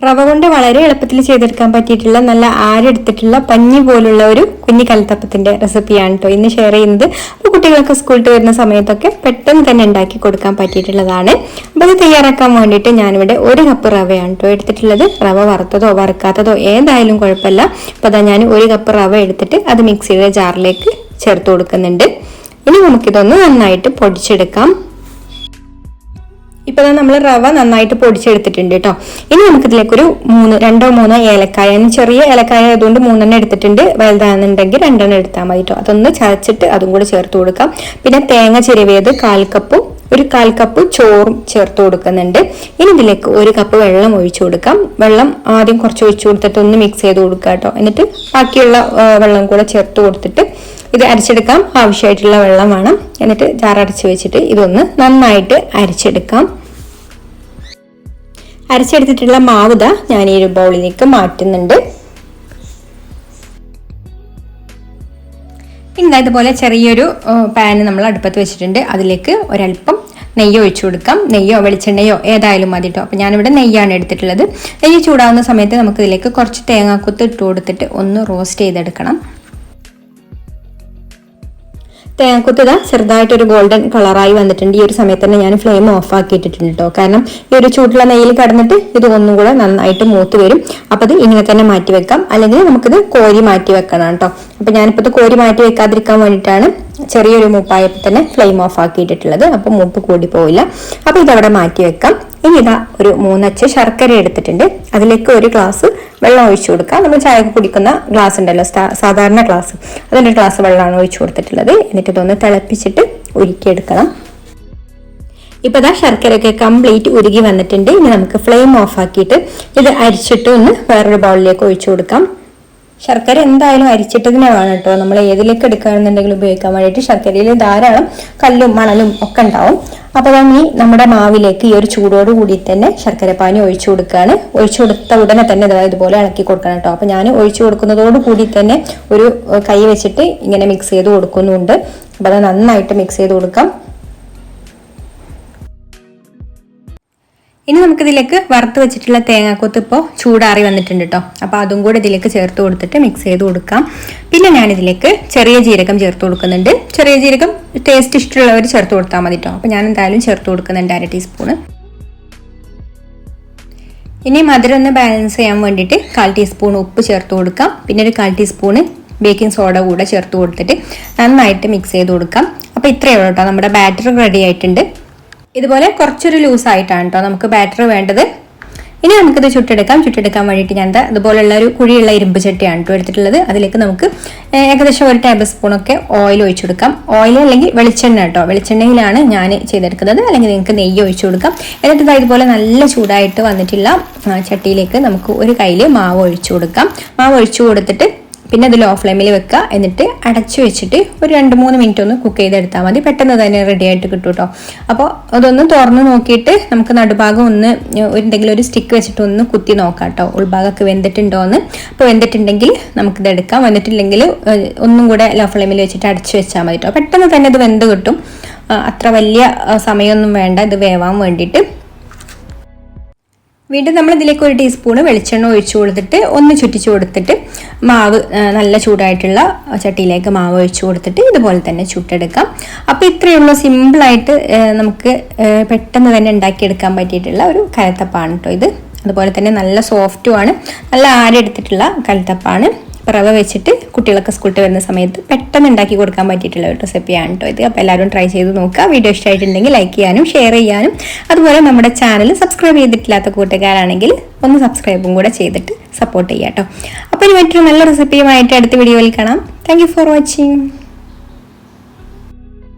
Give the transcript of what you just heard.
റവ കൊണ്ട് വളരെ എളുപ്പത്തിൽ ചെയ്തെടുക്കാൻ പറ്റിയിട്ടുള്ള നല്ല ആരെടുത്തിട്ടുള്ള പഞ്ഞി പോലുള്ള ഒരു കുഞ്ഞി കലത്തപ്പത്തിന്റെ റെസിപ്പിയാണ് കേട്ടോ ഇന്ന് ഷെയർ ചെയ്യുന്നത്. അപ്പോൾ കുട്ടികൾക്ക് സ്കൂളിൽ വരുന്ന സമയത്തൊക്കെ പെട്ടെന്ന് തന്നെ ഉണ്ടാക്കി കൊടുക്കാൻ പറ്റിയിട്ടുള്ളതാണ്. അപ്പോൾ അത് തയ്യാറാക്കാൻ വേണ്ടിയിട്ട് ഞാനിവിടെ 1 കപ്പ് റവയാണ് കേട്ടോ എടുത്തിട്ടുള്ളത്. റവ വറുത്തതോ വറുക്കാത്തതോ ഏതായാലും കുഴപ്പമില്ല. അപ്പോൾ അതാ ഞാൻ 1 കപ്പ് റവ എടുത്തിട്ട് അത് മിക്സിയുടെ ജാറിലേക്ക് ചേർത്ത് കൊടുക്കുന്നുണ്ട്. ഇനി നമുക്കിതൊന്ന് നന്നായിട്ട് പൊടിച്ചെടുക്കാം. ഇപ്പോൾ നമ്മൾ റവ നന്നായിട്ട് പൊടിച്ചെടുത്തിട്ടുണ്ട് കേട്ടോ. ഇനി നമുക്കിതിലേക്ക് ഒരു 2-3 ഏലക്കായ, ചെറിയ ഏലക്കായ ആയതുകൊണ്ട് 3 എടുത്തിട്ടുണ്ട്. വലുതാണെന്നുണ്ടെങ്കിൽ 2 എടുത്താൽ മതി കേട്ടോ. അതൊന്ന് ചതച്ചിട്ട് അതും കൂടെ ചേർത്ത് കൊടുക്കാം. പിന്നെ തേങ്ങ ചിരവിയത് 1/4 കപ്പ് ചോറും ചേർത്ത് കൊടുക്കുന്നുണ്ട്. ഇനി ഇതിലേക്ക് 1 കപ്പ് വെള്ളം ഒഴിച്ചു കൊടുക്കാം. വെള്ളം ആദ്യം കുറച്ച് ഒഴിച്ചു കൊടുത്തിട്ട് ഒന്ന് മിക്സ് ചെയ്ത് കൊടുക്കുക കേട്ടോ. എന്നിട്ട് ബാക്കിയുള്ള വെള്ളം കൂടെ ചേർത്ത് കൊടുത്തിട്ട് ഇത് അരച്ചെടുക്കാം. ആവശ്യമായിട്ടുള്ള വെള്ളം വേണം. എന്നിട്ട് ജാറടച്ച് വെച്ചിട്ട് ഇതൊന്ന് നന്നായിട്ട് അരച്ചെടുക്കാം. അരച്ചെടുത്തിട്ടുള്ള മാവ് ഞാൻ ഈ ഒരു ബൗളിലേക്ക് മാറ്റുന്നുണ്ട്. ഇനി ഇതുപോലെ ചെറിയൊരു പാന് നമ്മൾ അടുപ്പത്ത് വെച്ചിട്ടുണ്ട്. അതിലേക്ക് ഒരല്പം നെയ്യ് ഒഴിച്ചു കൊടുക്കാം. നെയ്യോ വെളിച്ചെണ്ണയോ ഏതായാലും മതി കേട്ടോ. അപ്പം ഞാനിവിടെ നെയ്യാണ് എടുത്തിട്ടുള്ളത്. നെയ്യ് ചൂടാവുന്ന സമയത്ത് നമുക്കിതിലേക്ക് കുറച്ച് തേങ്ങാക്കൊത്ത് ഇട്ട് കൊടുത്തിട്ട് ഒന്ന് റോസ്റ്റ് ചെയ്തെടുക്കണം. തേങ്ങാക്കൊത്ത് ചെറുതായിട്ടൊരു ഗോൾഡൻ കളറായി വന്നിട്ടുണ്ട്. ഈ ഒരു സമയത്ത് തന്നെ ഞാൻ ഫ്ലെയിം ഓഫ് ആക്കിയിട്ടിട്ടുണ്ട് കേട്ടോ. കാരണം ഈ ഒരു ചൂടുള്ള നെയ്യിൽ കടന്നിട്ട് ഇത് ഒന്നും കൂടെ നന്നായിട്ട് മൂത്ത് വരും. അപ്പം അത് ഇങ്ങനെ തന്നെ മാറ്റി വെക്കാം. അല്ലെങ്കിൽ നമുക്കിത് കോരി മാറ്റി വെക്കണം കേട്ടോ. അപ്പം ഞാനിപ്പോൾ ഇത് കോരി മാറ്റി വെക്കാതിരിക്കാൻ വേണ്ടിയിട്ടാണ് ചെറിയൊരു മൂപ്പായപ്പോൾ തന്നെ ഫ്ലെയിം ഓഫ് ആക്കിയിട്ടിട്ടുള്ളത്. അപ്പം മൂപ്പ് കൂടി പോവില്ല. അപ്പം ഇതവിടെ മാറ്റി വെക്കാം. ഇനി ഇതാ ഒരു 3 അച്ച് ശർക്കര എടുത്തിട്ടുണ്ട്. അതിലേക്ക് 1 ഗ്ലാസ് വെള്ളം ഒഴിച്ചു കൊടുക്കാം. നമ്മൾ ചായ കുടിക്കുന്ന ഗ്ലാസ് ഉണ്ടല്ലോ, സാധാരണ ഗ്ലാസ്, അതിൻ്റെ ഗ്ലാസ് വെള്ളമാണ് ഒഴിച്ചു കൊടുത്തിട്ടുള്ളത്. എന്നിട്ട് ഇതൊന്ന് തിളപ്പിച്ചിട്ട് ഉരുക്കിയെടുക്കണം. ഇപ്പൊ ശർക്കരയൊക്കെ കംപ്ലീറ്റ് ഉരുകി വന്നിട്ടുണ്ട്. ഇനി നമുക്ക് ഫ്ലെയിം ഓഫ് ആക്കിയിട്ട് ഇത് അരിച്ചിട്ട് ഒന്ന് വേറൊരു ബൗളിലേക്ക് ഒഴിച്ചു കൊടുക്കാം. ശർക്കര എന്തായാലും അരിച്ചിട്ടതിനെ വേണം കേട്ടോ. നമ്മൾ ഏതിലേക്ക് എടുക്കുകയാണെന്നുണ്ടെങ്കിൽ ഉപയോഗിക്കാൻ വേണ്ടിയിട്ട് ശർക്കരയിൽ ധാരാളം കല്ലും മണലും ഒക്കെ ഉണ്ടാവും. അപ്പോൾ നമ്മുടെ മാവിലേക്ക് ഈ ഒരു ചൂടോട് കൂടി തന്നെ ശർക്കര പാനി ഒഴിച്ചു കൊടുക്കുകയാണ്. ഒഴിച്ചു കൊടുത്ത ഉടനെ തന്നെ ഇതുപോലെ ഇളക്കി കൊടുക്കണം കേട്ടോ. അപ്പോൾ ഞാൻ ഒഴിച്ചു കൊടുക്കുന്നതോട് കൂടി തന്നെ ഒരു കൈ വെച്ചിട്ട് ഇങ്ങനെ മിക്സ് ചെയ്ത് കൊടുക്കുന്നുണ്ട്. അപ്പോൾ അത് നന്നായിട്ട് മിക്സ് ചെയ്ത് കൊടുക്കാം. ഇനി നമുക്കിതിലേക്ക് വറുത്ത് വെച്ചിട്ടുള്ള തേങ്ങാക്കൊത്ത് ഇപ്പോൾ ചൂടാറി വന്നിട്ടുണ്ട് കേട്ടോ. അപ്പോൾ അതും കൂടെ ഇതിലേക്ക് ചേർത്ത് കൊടുത്തിട്ട് മിക്സ് ചെയ്ത് കൊടുക്കാം. പിന്നെ ഞാനിതിലേക്ക് ചെറിയ ജീരകം ചേർത്ത് കൊടുക്കുന്നുണ്ട്. ചെറിയ ജീരകം ടേസ്റ്റ് ഇഷ്ടമുള്ളവർ ചേർത്ത് കൊടുത്താൽ മതി കേട്ടോ. അപ്പോൾ ഞാൻ എന്തായാലും ചേർത്ത് കൊടുക്കുന്നുണ്ട് 1/2 ടീസ്പൂണ്. ഇനി മധുരം ഒന്ന് ബാലൻസ് ചെയ്യാൻ വേണ്ടിയിട്ട് 1/4 ടീസ്പൂൺ ഉപ്പ് ചേർത്ത് കൊടുക്കാം. പിന്നെ ഒരു 1/4 ടീസ്പൂണ് ബേക്കിംഗ് സോഡ കൂടെ ചേർത്ത് കൊടുത്തിട്ട് നന്നായിട്ട് മിക്സ് ചെയ്ത് കൊടുക്കാം. അപ്പോൾ ഇത്രയേ ഉള്ളൂ കേട്ടോ. നമ്മുടെ ബാറ്റർ റെഡി ആയിട്ടുണ്ട്. ഇതുപോലെ കുറച്ചൊരു ലൂസായിട്ടാണ് കേട്ടോ നമുക്ക് ബാറ്റർ വേണ്ടത്. ഇനി നമുക്കിത് ചുട്ടെടുക്കാൻ വേണ്ടിയിട്ട് ഞാൻ അതുപോലെയുള്ള ഒരു കുഴിയുള്ള ഇരുമ്പ് ചട്ടിയാണ് കേട്ടോ എടുത്തിട്ടുള്ളത്. അതിലേക്ക് നമുക്ക് ഏകദേശം 1 ടേബിൾ സ്പൂണൊക്കെ ഓയിൽ ഒഴിച്ചു കൊടുക്കാം. ഓയിൽ അല്ലെങ്കിൽ വെളിച്ചെണ്ണ കേട്ടോ. വെളിച്ചെണ്ണയിലാണ് ഞാൻ ചെയ്തെടുക്കുന്നത്. അല്ലെങ്കിൽ നിങ്ങൾക്ക് നെയ്യ് ഒഴിച്ചു കൊടുക്കാം. എന്നിട്ട് ഇതുപോലെ നല്ല ചൂടായിട്ട് വന്നിട്ടുള്ള ചട്ടിയിലേക്ക് നമുക്ക് ഒരു കയ്യിൽ മാവ് ഒഴിച്ചു കൊടുക്കാം. മാവ് ഒഴിച്ചു കൊടുത്തിട്ട് പിന്നെ അത് ലോ ഫ്ലെയിമിൽ വെക്കുക. എന്നിട്ട് അടച്ചു വെച്ചിട്ട് ഒരു 2-3 മിനിറ്റ് ഒന്ന് കുക്ക് ചെയ്തെടുത്താൽ മതി. പെട്ടെന്ന് തന്നെ റെഡി ആയിട്ട് കിട്ടും കേട്ടോ. അപ്പോൾ അതൊന്ന് തുറന്ന് നോക്കിയിട്ട് നമുക്ക് നടുഭാഗം ഒന്ന് എന്തെങ്കിലും ഒരു സ്റ്റിക്ക് വെച്ചിട്ട് ഒന്ന് കുത്തി നോക്കാം കേട്ടോ, ഉൾഭാഗമൊക്കെ വെന്തിട്ടുണ്ടോ എന്ന്. അപ്പോൾ വെന്തിട്ടുണ്ടെങ്കിൽ നമുക്കിത് എടുക്കാം. വെന്തിട്ടില്ലെങ്കിൽ ഒന്നും കൂടെ ലോ ഫ്ലെയിമിൽ വെച്ചിട്ട് അടച്ചു വെച്ചാൽ മതി കേട്ടോ. പെട്ടെന്ന് തന്നെ ഇത് വെന്ത് കിട്ടും. അത്ര വലിയ സമയമൊന്നും വേണ്ട ഇത് വേവാൻ വേണ്ടിയിട്ട്. വീണ്ടും നമ്മൾ ഇതിലേക്ക് 1 ടീസ്പൂണ് വെളിച്ചെണ്ണ ഒഴിച്ചു കൊടുത്തിട്ട് ഒന്ന് ചുറ്റിച്ചു കൊടുത്തിട്ട് മാവ് നല്ല ചൂടായിട്ടുള്ള ചട്ടിയിലേക്ക് മാവ് ഒഴിച്ചു കൊടുത്തിട്ട് ഇതുപോലെ തന്നെ ചുട്ടെടുക്കാം. അപ്പോൾ ഇത്രയുള്ള സിമ്പിളായിട്ട് നമുക്ക് പെട്ടെന്ന് തന്നെ ഉണ്ടാക്കിയെടുക്കാൻ പറ്റിയിട്ടുള്ള ഒരു കലത്തപ്പാണ് കേട്ടോ ഇത്. അതുപോലെ തന്നെ നല്ല സോഫ്റ്റുമാണ്, നല്ല ആരെടുത്തിട്ടുള്ള കലത്തപ്പാണ്. റവ വെച്ചിട്ട് കുട്ടികളൊക്കെ സ്കൂളിൽ വരുന്ന സമയത്ത് പെട്ടെന്ന് ഉണ്ടാക്കി കൊടുക്കാൻ പറ്റിയിട്ടുള്ള ഒരു റെസിപ്പിയാണ് കേട്ടോ ഇത്. അപ്പോൾ എല്ലാവരും ട്രൈ ചെയ്ത് നോക്കുക. വീഡിയോ ഇഷ്ടമായിട്ടുണ്ടെങ്കിൽ ലൈക്ക് ചെയ്യാനും ഷെയർ ചെയ്യാനും, അതുപോലെ നമ്മുടെ ചാനൽ സബ്സ്ക്രൈബ് ചെയ്തിട്ടില്ലാത്ത കൂട്ടുകാരാണെങ്കിൽ ഒന്ന് സബ്സ്ക്രൈബും കൂടെ ചെയ്തിട്ട് സപ്പോർട്ട് ചെയ്യാം കേട്ടോ. അപ്പോൾ ഇനി മറ്റൊരു നല്ല റെസിപ്പിയുമായിട്ട് അടുത്ത വീഡിയോയിൽ കാണാം. Thank you for watching.